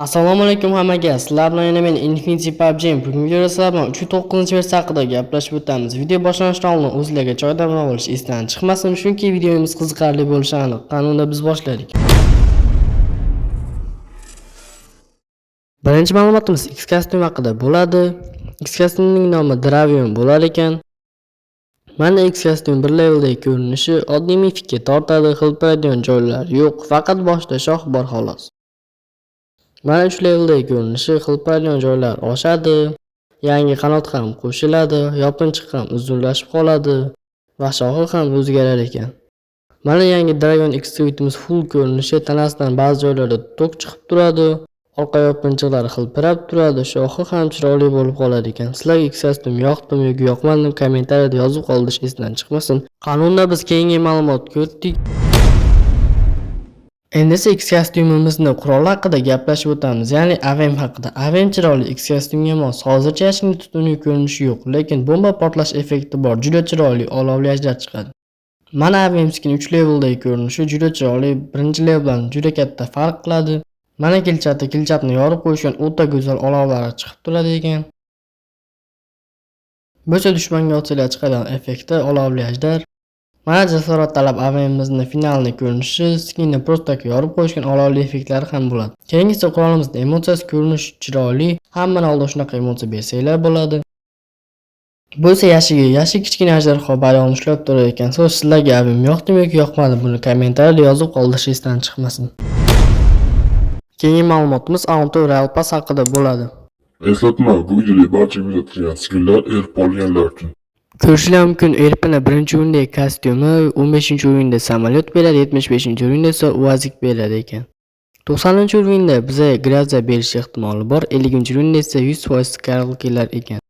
Assalomu alaykum hammaga. Sizlar bilan yana men Infinity PUBG. Bugungi videoda sizlar bilan 3.9-versiya haqida gaplashib o'tamiz. Video boshlanishidan oldin o'zingizlarga choydan olish esdan chiqmasin, chunki videomiz qiziqarli bo'lishi aniq. Qanunda biz boshladik. Birinchi ma'lumotimiz X kostyum haqida bo'ladi. X kostyumning nomi Dravion bo'lar ekan. Mana X kostyum bir leveldagi ko'rinishi oddiy mifikka tortadi, xilpiradigan joylar yo'q, faqat boshida shoh bor xolos. Mana 3 leveldagi ko'rinishi xilpiradigan joylar oshadi, yangi qanot ham qo'shiladi, yopinchiq ham uzunlashib qoladi va shohi ham o'zgarar ekan. Mana yangi Dragon X suitimiz full ko'rinishi, tanasidan ba'zi joylarda tok chiqib turadi, orqa yopinchiqlari xilpirab turadi, shohi ham chiroyli bo'lib qolar ekan. Sizlarga X kostyum yoqdimi yoki yoqmadimi kommentariyada yozib qolish esdan chiqmasin. Qanunda biz keyingi ma'lumotga o'tdik. Endi esa X kostyumimizni quroli haqida gaplashib o'tamiz, ya'ni AVM haqida. AVM chiroyli X kostyumga mos. Hozircha hech qanday tutuniy ko'rinishi yo'q, lekin bomba portlash effekti bor. Juda chiroyli olovli ajdar chiqadi. Mana AVM skin 3 leveldagi ko'rinishi juda chiroyli, birinchi level bilan juda katta farq qiladi. Mana kilchatni yorib qo'yishgan o'ta go'zal olovlari chiqib turadi ekan. Bu esa dushmanga otsanglar chiqadigan effekti olovli ajdar. Mana jasorat talab AVMimizning finalni ko'rinishi, skinni prostaga yorib qo'yishgan olovli effektlari ham bo'ladi. Keyingisi qurolimizning emotsiyasi ko'rinish chiroyli, hammani oldida shunaqa emotsiya bersanglar bo'ladi. Bu esa yashik kichkina ajdarho bayrog'ini ushlab turar ekan. Sizlarga AVM yoqdimi yoki yoqmadi, buni kommentariyada yozib qoldirishni esdan chiqmasin. Keyingi ma'lumotimiz Auto Royal Pass haqida bo'ladi. Eslatma, bu videoda barcha kuzatilgan skinlar erib olganlar uchun. Ko'rishlar mumkin, erpini 1-o'yindagi kostyumi, 15-o'yinda samolyot beradi, 75-o'yinda esa uazik beradi ekan. 90-o'yinda bizga Graza berish ehtimoli bor, 50-o'yinda esa 100% Scarlet kelar ekan.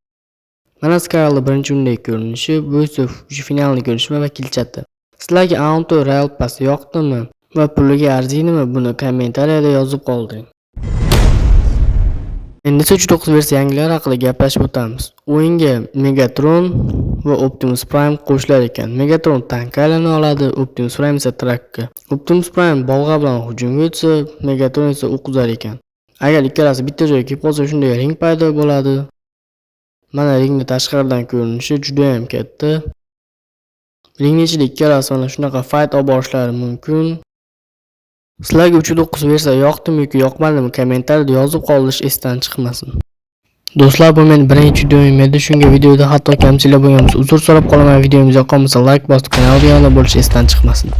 Mana Scarlet 1-o'yindagi ko'rinishi, bu esa finalni ko'rinishi va kilchati. Sizlarga Auto Royal Pass yoqdimi va puliga arziydimi, buni kommentariyada yozib qoldiring. Endi esa 3.9 versiya yangilari haqida gaplashib o'tamiz. O'yinga Megatron va Optimus Prime qo'shilar ekan. Megatron tankga aylana oladi, Optimus Prime esa trakka. Optimus Prime bolg'a bilan hujumga o'tsa, Megatron esa o'q uzar ekan. Agar ikkalasi bitta joyga kelib qolsa, shunda ring paydo bo'ladi. Mana ringning tashqaridan ko'rinishi juda ham katta. Ringning ichida ikkalasi mana shunaqa fight olib borishlari mumkin. Sizlarga 3.9 versiya yoqdimi yoki yoqmadimi kommentariyada yozib qolish esdan chiqmasin. Do'stlar, bu men birinchi videoim edi. Shunga videoda hatto kamchiliklar bo'lgan bo'lsa uzr so'rab qolaman. Videomiz yoqqan bo'lsa like bosib, kanalga obuna bo'lish esdan chiqmasin.